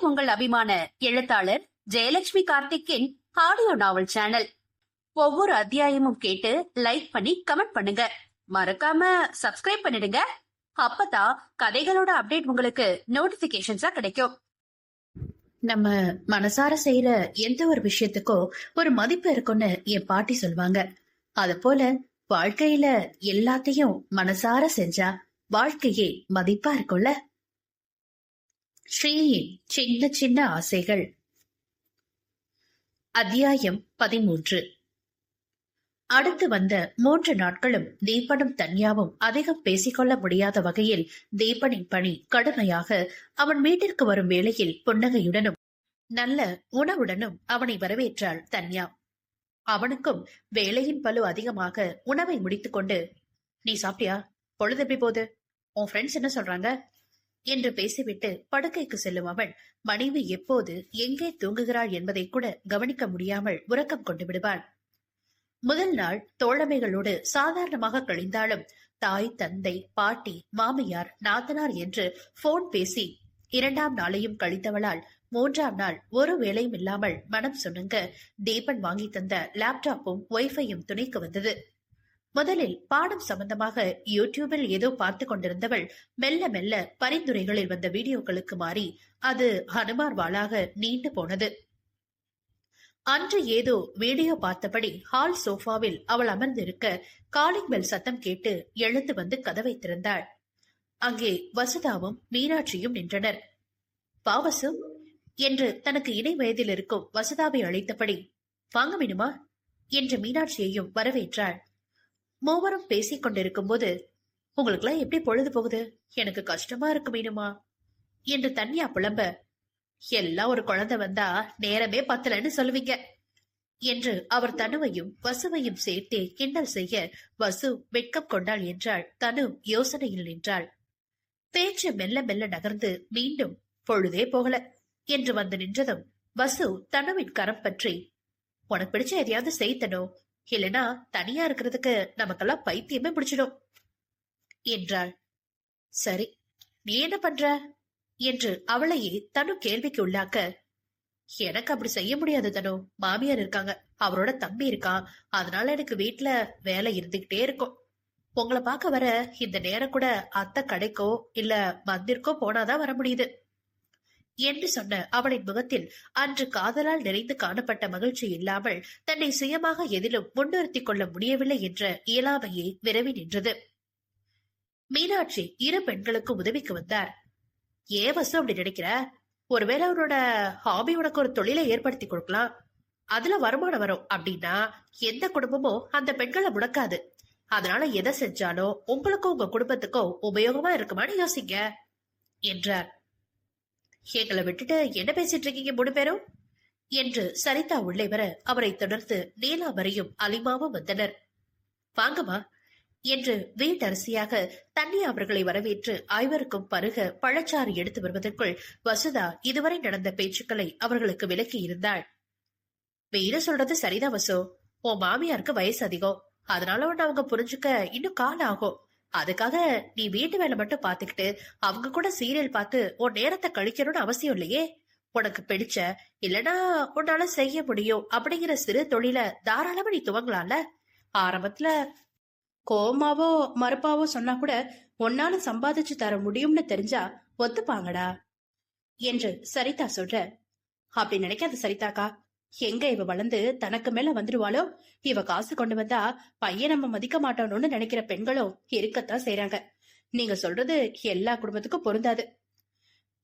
உங்கள் அபிமான எழுத்தாளர் ஜெயலட்சுமி கார்த்திக்கின் ஆடியோ நாவல் சேனல். ஒவ்வொரு அத்தியாயமும் கேட்டு லைக் பண்ணி கமெண்ட் பண்ணுங்க. மறக்காம சப்ஸ்கிரைப் பண்ணிடுங்க. அப்பதான் கதைகளோட அப்டேட் உங்களுக்கு நோட்டிபிகேஷன்ஸா கிடைக்கும். நம்ம மனசார செய்யற எந்த ஒரு விஷயத்துக்கும் ஒரு மதிப்பு இருக்கும்னு என் பாட்டி சொல்லுவாங்க. அத போல வாழ்க்கையில எல்லாத்தையும் மனசார செஞ்சா வாழ்க்கையே மதிப்பா இருக்கும்ல. ஸ்ரீயின் சின்ன சின்ன ஆசைகள். அத்தியாயம் 13. அடுத்து வந்த 3 நாட்களும் தீபனும் தன்யாவும் அதிகம் பேசிக்கொள்ள முடியாத வகையில் தீபனின் பணி கடுமையாக அவன் வீட்டிற்கு வரும் வேளையில் புன்னகையுடனும் நல்ல உணவுடனும் அவனை வரவேற்றாள் தன்யா. அவனுக்கும் வேலையின் பளு அதிகமாக உணவை முடித்துக் கொண்டு, நீ சாப்பிட்டியா? பொழுது எப்படி போகுது? உன் ஃப்ரெண்ட்ஸ் என்ன சொல்றாங்க என்று பேசிவிட்டு படுக்கைக்கு செல்லும் அவன் மனைவி எப்போது எங்கே தூங்குகிறாள் என்பதை கூட கவனிக்க முடியாமல் உறக்கம் கொண்டு விடுவான். முதல் நாள் தோழமைகளோடு சாதாரணமாக கழிந்தாலும் தாய், தந்தை, பாட்டி, மாமியார், நாத்தனார் என்று போன் பேசி 2ஆம் நாளையும் கழித்தவளால் 3ஆம் நாள் ஒரு வேலையும் இல்லாமல் மனம் சுணங்க தீபன் வாங்கி தந்த லேப்டாப்பும் வைஃபையும் துணைக்கு வந்தது. முதலில் பாடம் சம்பந்தமாக யூடியூபில் ஏதோ பார்த்து கொண்டிருந்தவள் மெல்ல மெல்ல பரிந்துரைகளில் வந்த வீடியோக்களுக்கு மாறி அது ஹனுமார் வாளாக நீண்டு போனது. அன்று ஏதோ வீடியோ பார்த்தபடி ஹால் சோஃபாவில் அவள் அமர்ந்திருக்க காலிங் பெல் சத்தம் கேட்டு எழுந்து வந்து கதவை திறந்தாள். அங்கே வசுதாவும் மீனாட்சியும் நின்றனர். பாவசு என்று தனக்கு இணை வயதில் இருக்கும் வசுதாவை அழைத்தபடி, வாங்க மீனுமா என்று மீனாட்சியையும் வரவேற்றாள். மூவரும் பேசிக் கொண்டிருக்கும் போது, உங்களுக்குலாம் எப்படி பொழுது போகுது? எனக்கு கஷ்டமா இருக்கு மீனுமா என்று தன்யா புலம்ப, எல்லாம் ஒரு குழந்தை வந்தா நேரமே பத்தலன்னு சொல்லுவீங்க என்று அவர் தனுவையும் வசுவையும் சேர்த்தே கிண்டல் செய்ய வசு வெட்கம் கொண்டாள் என்றாள். தனு யோசனையில் நின்றாள். பேச்சு மெல்ல மெல்ல நகர்ந்து மீண்டும் பொழுதே போகல என்று வந்து நின்றதும் வசு தனுவின் கரம் பற்றி, உனக்கு பிடிச்ச எதையாவது செய்தனோ, இல்லனா தனியா இருக்கிறதுக்கு நமக்கெல்லாம் பைத்தியமே பிடிச்சிடும் என்றாள். சரி, நீ என்ன பண்ற என்று அவளையே தனு கேள்விக்கு உள்ளாக்க, எனக்கு அப்படி செய்ய முடியாது தனு. மாமியார் இருக்காங்க, அவரோட தம்பி இருக்கான், அதனால எனக்கு வீட்டுல வேலை இருந்துகிட்டே இருக்கும். உங்களை பார்க்க வர இந்த நேரம் கூட அத்தை கடைக்கோ இல்ல மந்திருக்கோ போனாதான் வர முடியுது என்று சொன்ன அவளின் முகத்தில் அன்று காதலால் நிறைந்து காணப்பட்ட மகிழ்ச்சி இல்லாமல் தன்னை சுயமாக எதிலும் முன்னிறுத்திக் கொள்ள முடியவில்லை என்ற இயலாமையே விரவி நின்றது. மீனாட்சி 2 பெண்களுக்கு உதவிக்கு வந்தார். ஏன் வசு அப்படி நினைக்கிற? ஒருவேளை அவனோட ஹாபி உனக்கு ஒரு தொழிலை ஏற்படுத்தி கொடுக்கலாம், அதுல வருமானம் வரும் அப்படின்னா எந்த குடும்பமோ அந்த பெண்களை முடக்காது. அதனால எதை செஞ்சாலும் உங்களுக்கும் உங்க குடும்பத்துக்கும் உபயோகமா இருக்குமான்னு யோசிங்க என்றார். எங்களை விட்டுட்டு என்ன பேசிட்டு இருக்கீங்க 3 பேரும் என்று சரிதா உள்ளே வர அவரை தொடர்ந்து நீலாவரியும் அலிமாவும் வந்தனர். வாங்கம்மா என்று வீட்டரசியாக தன்யா அவர்களை வரவேற்று ஐவருக்கும் பருக பழச்சாறு எடுத்து வருவதற்குள் வசுதா இதுவரை நடந்த பேச்சுக்களை அவர்களுக்கு விலக்கி இருந்தாள். மீன சொல்றது சரிதான் வசு, உன் மாமியாருக்கு வயசு அதிகம், அதனால ஒண்ணு அவங்க புரிஞ்சுக்க இன்னும் காலம் ஆகும். அதுக்காக நீ வீட்டு வேலை மட்டும் பாத்துக்கிட்டு அவங்க கூட சீரியல் பார்த்து உன் நேரத்தை கழிக்கணும்னு அவசியம் இல்லையே. உனக்கு பிடிச்ச இல்லனா உன்னால செய்ய முடியும் அப்படிங்கிற சிறு தொழில தாராளமா நீ துவங்கலாம்ல. ஆரம்பத்துல கோமாவோ மறுப்பாவோ சொன்னா கூட உன்னால சம்பாதிச்சு தர முடியும்னு தெரிஞ்சா ஒத்துப்பாங்கடா என்று சரிதா சொல்ற. அப்படி நினைக்காத சரிதாக்கா, எங்க இவ வளர்ந்து தனக்கு மேல வந்துடுவாளோ, இவ காசு கொண்டு வந்தா பையன் நம்ம மதிக்க மாட்டோம்னு நினைக்கிற பெண்களும் இருக்கத்தான் செய்றாங்க. நீங்க சொல்றது எல்லா குடும்பத்துக்கும் பொருந்தாது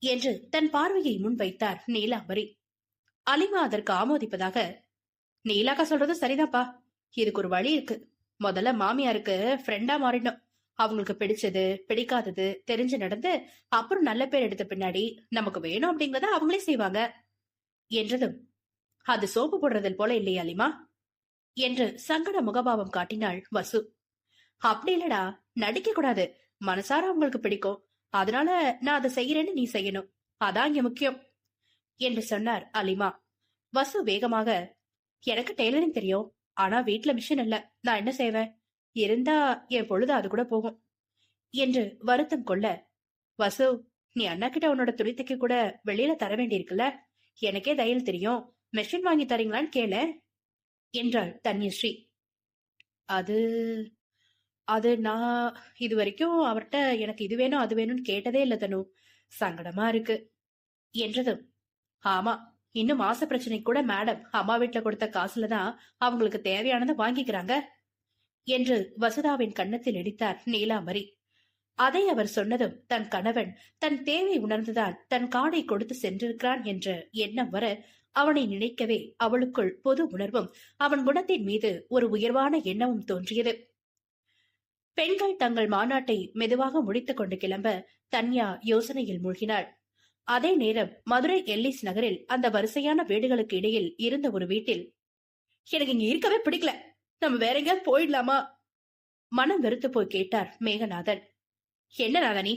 என்று தன் பார்வையை முன்வைத்தார் நீலாம்பரி. அலிமா அதற்கு ஆமோதிப்பதாக, நீலாக்கா சொல்றது சரிதான்ப்பா, இதுக்கு ஒரு வழி இருக்கு. முதல்ல மாமியாருக்கு ஃப்ரெண்டா மாறிடும். அவங்களுக்கு பிடிச்சது பிடிக்காதது தெரிஞ்சு நடந்து அப்புறம் நல்ல பேர் எடுத்த பின்னாடி நமக்கு வேணும் அப்படிங்கறத அவங்களே செய்வாங்க என்றதும், அது சோப்பு போடுறதில் போல இல்லையா அலிமா என்று சங்கட முகபாவம் காட்டினாள் வசு. அப்படி இல்லடா, நடிக்க கூடாது, மனசார அவங்களுக்கு பிடிக்கும், அதனால நான் அதை செய்யறேன்னு நீ செய்யணும், அதான் இங்க முக்கியம் என்று சொன்னார் அலிமா. வசு வேகமாக, எனக்கு டெய்லரிங் தெரியும், ஆனா வீட்டுல மிஷின் இல்ல, நான் என்ன செய்வேன், இருந்தா என் பொழுது அது கூட போகும் என்று வருத்தம் கொள்ள, வசு நீ அண்ணா கிட்ட உன்னோட துணி தைக்க கூட வெளியில தர வேண்டியிருக்குல்ல. எனக்கே தையல் தெரியும், மெஷின் வாங்கி தரீங்களான்னு கேளு என்றாள் தன்யஸ்ரீ. அது அது நான் இது வரைக்கும் அவர்கிட்ட எனக்கு இது வேணும் அது வேணும்னு கேட்டதே இல்ல தனு. சங்கடமா இருக்கு என்றதும், ஆமா, இன்னும் மாச பிரச்சனை கூட மேடம் அம்மா வீட்டுல கொடுத்த காசுலதான் அவங்களுக்கு தேவையானதை வாங்கிக்கிறாங்க என்று வசுதாவின் கன்னத்தில் இடித்தார் நீலாம்பரி. அதை அவர் சொன்னதும் தன் கணவன் தன் தேவை உணர்ந்துதான் தன் காடை கொடுத்து சென்றிருக்கிறான் என்ற எண்ணம் வர அவனை நினைக்கவே அவளுக்குள் பொது உணர்வும் அவன் குணத்தின் மீது ஒரு உயர்வான எண்ணமும் தோன்றியது. பெண்கள் தங்கள் மாநாட்டை மெதுவாக முடித்துக் கொண்டு கிளம்ப தன்யா யோசனையில் மூழ்கினாள். அதே நேரம் மதுரை எல்லிஸ் நகரில் அந்த வரிசையான வீடுகளுக்கு இடையில் இருந்த ஒரு வீட்டில், எனக்கு இங்க இருக்கவே பிடிக்கல, நம்ம வேற எங்கேயாவது போயிடலாமா? மனம் வெறுத்து போய் கேட்டார் மேகநாதன். என்ன நாதனி,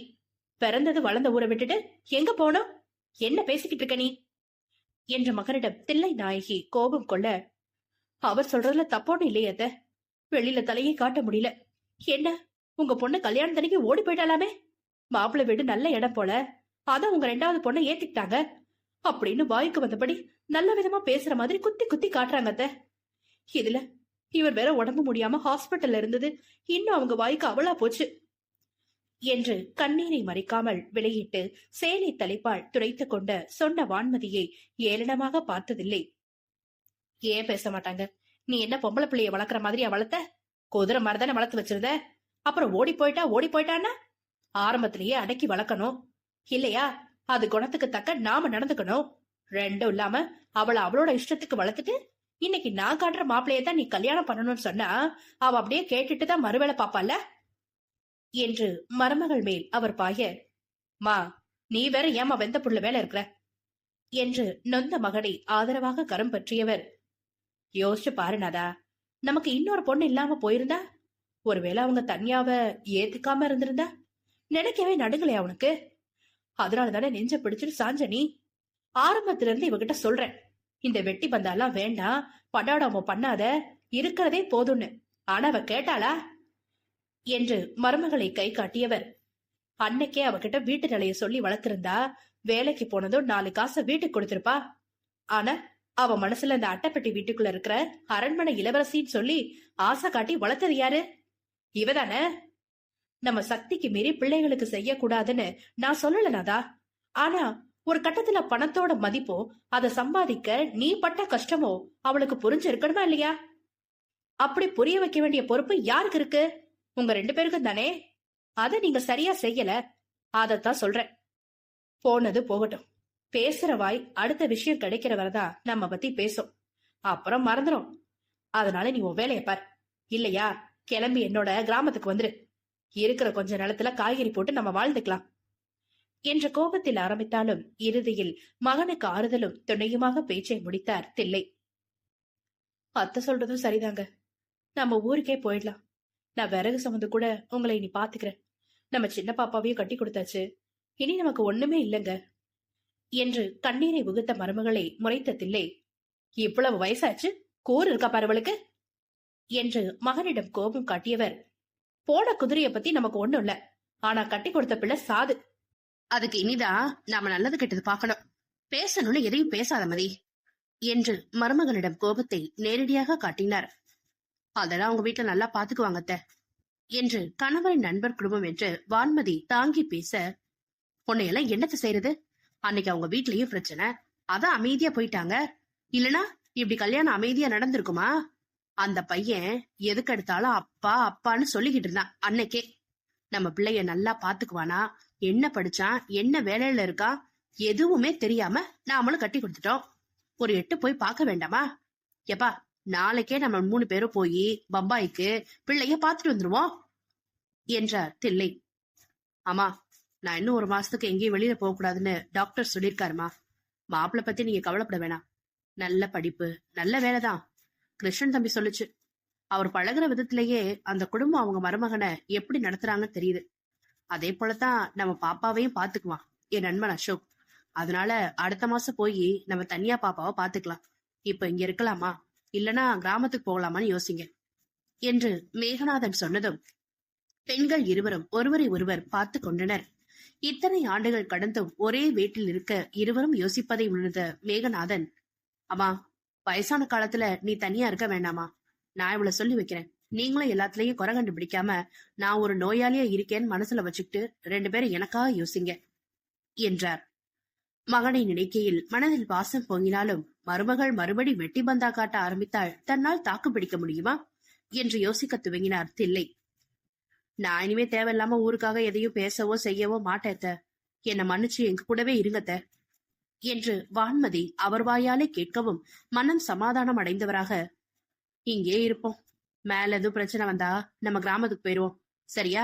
பிறந்தது வளர்ந்த ஊரை விட்டுட்டு எங்க போனோம்? என்ன பேசிக்கிட்டு இருக்க நீ என்ற மகனிடம் தில்லை நாயகி கோபம் கொள்ள, அவர் சொல்றதுல தப்போன்னு இல்லையத்த, வெளியில தலையை காட்ட முடியல. என்ன, உங்க பொண்ணு கல்யாணத்தனைக்கு ஓடி போயிட்டாலாமே? மாப்பிள்ளை வீடு நல்ல இடம் போல, அதான் உங்க 2வது பொண்ணை ஏத்திக்கிட்டாங்க அப்படின்னு வாய்க்கு வந்தபடி நல்ல விதமா பேசுற மாதிரி குத்தி குத்தி காட்டுறாங்க அத்த. இதுல இவர் வேற உடம்பு முடியாம ஹாஸ்பிட்டல்ல இருந்தது இன்னும் அவங்க வாய்க்கு அவளா போச்சு என்று கண்ணீரை மறைக்காமல் விளையிட்டு சேலை தலைப்பால் துடைத்துக் கொண்ட சொன்ன வான்மதியை ஏளனமாக பார்த்ததில்லை. ஏன் பேச மாட்டாங்க? நீ என்ன பொம்பளை பிள்ளைய வளர்க்குற மாதிரியா வளர்த்த? குதிரை மாதிரிதானே வளர்த்து வச்சிருந்த. அப்புறம் ஓடி போயிட்டான்னா ஆரம்பத்திலேயே அடக்கி வளர்க்கணும் இல்லையா? அது குணத்துக்கு தக்க நாம நடந்துக்கணும். ரெண்டும் இல்லாம அவளை அவளோட இஷ்டத்துக்கு வளர்த்துட்டு இன்னைக்கு நான் காட்டுற மாப்பிள்ளையதான் நீ கல்யாணம் பண்ணணும்னு சொன்னா அவ அப்படியே கேட்டுட்டுதான் மறுவேளை பாப்பால என்று மருமகள் மேல் அவர் பாய, மா நீ வேற ஏமா வெந்த புள்ள வேலை இருக்கிற என்று நொந்த மகனை ஆதரவாக கரம் பற்றியவர், யோசிச்சு பாருனாதா, நமக்கு இன்னொரு பொண்ணு இல்லாம போயிருந்தா, ஒருவேளை அவங்க தனியாவ ஏத்துக்காம இருந்திருந்தா, நினைக்கவே நடுங்கலையா அவனுக்கு? அதனாலதானே நெஞ்ச பிடிச்சிட்டு சாஞ்ச நீ. ஆரம்பத்துல இருந்து இவகிட்ட சொல்றேன், இந்த வெட்டி பந்தாலாம் வேண்டாம், படாடாம பண்ணாத, இருக்கிறதே போதும்னு. ஆனா அவ கேட்டாளா என்று மருமகளை கை காட்டியவர், அன்னைக்கே அவகிட்ட வீட்டு நிலைய சொல்லி வளர்த்திருந்தா வேலைக்கு போனதும் 4 காசை வீட்டுக்கு கொடுத்திருப்பா. ஆனா அவ மனசுல இந்த அட்டைப்பட்டி வீட்டுக்குள்ள இருக்கிற அரண்மனை இளவரசின்னு சொல்லி ஆசை காட்டி வளர்த்தது யாரு? இவதானே. நம்ம சக்திக்கு மீறி பிள்ளைகளுக்கு செய்யக்கூடாதுன்னு நான் சொல்லலனாதா. ஆனா ஒரு கட்டத்துல பணத்தோட மதிப்போ அதை சம்பாதிக்க நீ பட்ட கஷ்டமோ அவளுக்கு புரிஞ்சு இருக்கணுமா இல்லையா? அப்படி புரிய வைக்க வேண்டிய பொறுப்பு யாருக்கு இருக்கு? உங்க 2 பேருக்கும் தானே. அத நீங்க சரியா செய்யல. அதத்தான் சொல்றேன். போனது போகட்டும். பேசுற வாய் அடுத்த விஷயம் கிடைக்கிற வரதான் நம்ம பத்தி பேசும், அப்புறம் மறந்துடும். அதனால நீ உன் வேலைய பார். இல்லையா கிளம்பி என்னோட கிராமத்துக்கு வந்துரு. இருக்கிற கொஞ்ச நிலத்துல காய்கறி போட்டு நம்ம வாழ்ந்துக்கலாம் என்ற கோபத்தில் ஆரம்பித்தாலும் இறுதியில் மகனுக்கு ஆறுதலும் துணையுமாக பேச்சை முடித்தார் தில்லை. அத்தை சொல்றதும் சரிதாங்க, நம்ம ஊருக்கே போயிடலாம். நான் விறகு சுமந்து கூட உங்களை இனி பாத்துக்கிறேன். நம்ம சின்ன பாப்பாவையும் கட்டி கொடுத்தாச்சு, இனி நமக்கு ஒண்ணுமே இல்லைங்க என்று கண்ணீரை உகுத்த மருமகளை முறைத்த தில்லை, இவ்வளவு வயசாச்சு, கூறு இருக்கா பரவலுக்கு என்று மகனிடம் கோபம் காட்டியவர், போன குதிரைய பத்தி நமக்கு ஒண்ணும் இல்ல, ஆனா கட்டி கொடுத்த பிள்ளை சாது. அதுக்கு இனிதான் நாம நல்லது கெட்டது பாக்கணும். பேசணும்னு எதையும் பேசாத மதி என்று மருமகனிடம் கோபத்தை நேரடியாக காட்டினார். அதெல்லாம் அவங்க வீட்டுல நல்லா பாத்துக்குவாங்க அத்தை என்று கணவரின் நண்பர் குடும்பம் என்று வான்மதி தாங்கி பேச, உன்னையெல்லாம் என்னத்தை செய்யறது? அன்னைக்கு அவங்க வீட்லயும் பிரச்சனை, அதான் அமைதியா போயிட்டாங்க. இல்லனா இப்படி கல்யாணம் அமைதியா நடந்திருக்குமா? அந்த பையன் எதுக்கு எடுத்தாலும் அப்பா அப்பான்னு சொல்லிக்கிட்டு இருந்தான் அன்னைக்கே. நம்ம பிள்ளைய நல்லா பாத்துக்குவானா, என்ன படிச்சான், என்ன வேலையில இருக்கா, எதுவுமே தெரியாம நாமளும் கட்டி கொடுத்துட்டோம். ஒரு எட்டு போய் பார்க்க வேண்டாமா? எப்பா, நாளைக்கே நம்ம 3 பேரும் போய் பம்பாய்க்கு பிள்ளைய பாத்துட்டு வந்துருவோம் என்றார் தில்லை. ஆமா, நான் இன்னும் 1 மாசத்துக்கு எங்கேயும் வெளியில போக கூடாதுன்னு டாக்டர் சொல்லிருக்காருமா. மாப்பிள்ளை பத்தி நீங்க கவலைப்பட வேணாம். நல்ல படிப்பு, நல்ல வேலைதான். கிருஷ்ணன் தம்பி சொல்லுச்சு. அவர் பழகுற விதத்திலேயே அந்த குடும்பம் அவங்க மருமகனை எப்படி நடத்துறாங்கன்னு தெரியுது. அதே போலதான் நம்ம பாப்பாவையும் பாத்துக்குவான் என் நண்பன் அசோக். அதனால அடுத்த மாசம் போய் நம்ம தனியா பாப்பாவை பாத்துக்கலாம். இப்ப இங்க இருக்கலாமா இல்லனா கிராமத்துக்கு போகலாமான்னு யோசிங்க என்று மேகநாதன் சொன்னதும் பெண்கள் இருவரும் ஒருவரை ஒருவர் பார்த்து கொண்டனர். இத்தனை ஆண்டுகள் கடந்தும் ஒரே வீட்டில் இருக்க இருவரும் யோசிப்பதை உணர்ந்த மேகநாதன், அம்மா, வயசான காலத்துல நீ தனியா இருக்க வேண்டாமா? நான் இவ்வளவு சொல்லி வைக்கிறேன். நீங்களும் எல்லாத்துலயும் குறை கண்டுபிடிக்காம நான் ஒரு நோயாளியா இருக்கேன்னு மனசுல வச்சுக்கிட்டு 2 பேரும் எனக்காக யோசிங்க என்றார். மகனை நினைக்கையில் மனதில் பாசம் பொங்கினாலும் மருமகள் மறுபடி வெட்டி பந்தா காட்ட ஆரம்பித்தால் தன்னால் தாக்கு பிடிக்க முடியுமா என்று யோசிக்க துவங்கினார் தில்லை. நான் இனிமே தேவையில்லாம ஊருக்காக எதையும் பேசவோ செய்யவோ மாட்டேத்த, என்னை மன்னிச்சு எங்க கூடவே இருங்கத்த என்று வான்மதி அவர் வாயாலே கேட்கவும் மனம் சமாதானம் அடைந்தவராக, இங்கே இருப்போம், மேல எதுவும் பிரச்சனை வந்தா நம்ம கிராமத்துக்கு போயிருவோம், சரியா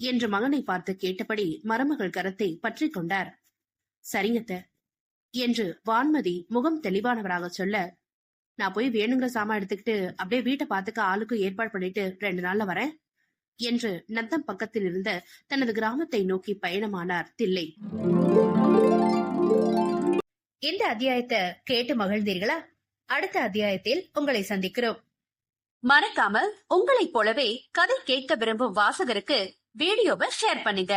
என்று மகனை பார்த்து கேட்டபடி மருமகள் கரத்தை பற்றி கொண்டார். சரிங்கத்த என்று வான்மதி முகம் தெளிவானவராக சொல்ல, நான் போய் வேணுங்கிற சாமான் எடுத்துக்கிட்டு அப்படியே வீட்டை பார்த்துக்க ஆளுக்கு ஏற்பாடு பண்ணிட்டு 2 நாள்ல வரேன் என்று நத்தம் பக்கத்தில் இருந்த தனது கிராமத்தை நோக்கி பயணமானார் தில்லை. இந்த அத்தியாயத்தை கேட்டு மகிழ்ந்தீர்களா? அடுத்த அத்தியாயத்தில் உங்களை சந்திக்கிறோம். மறக்காம உங்களைப் போலவே கதை கேட்க விரும்பும் வாசகருக்கு வீடியோவை ஷேர் பண்ணுங்க.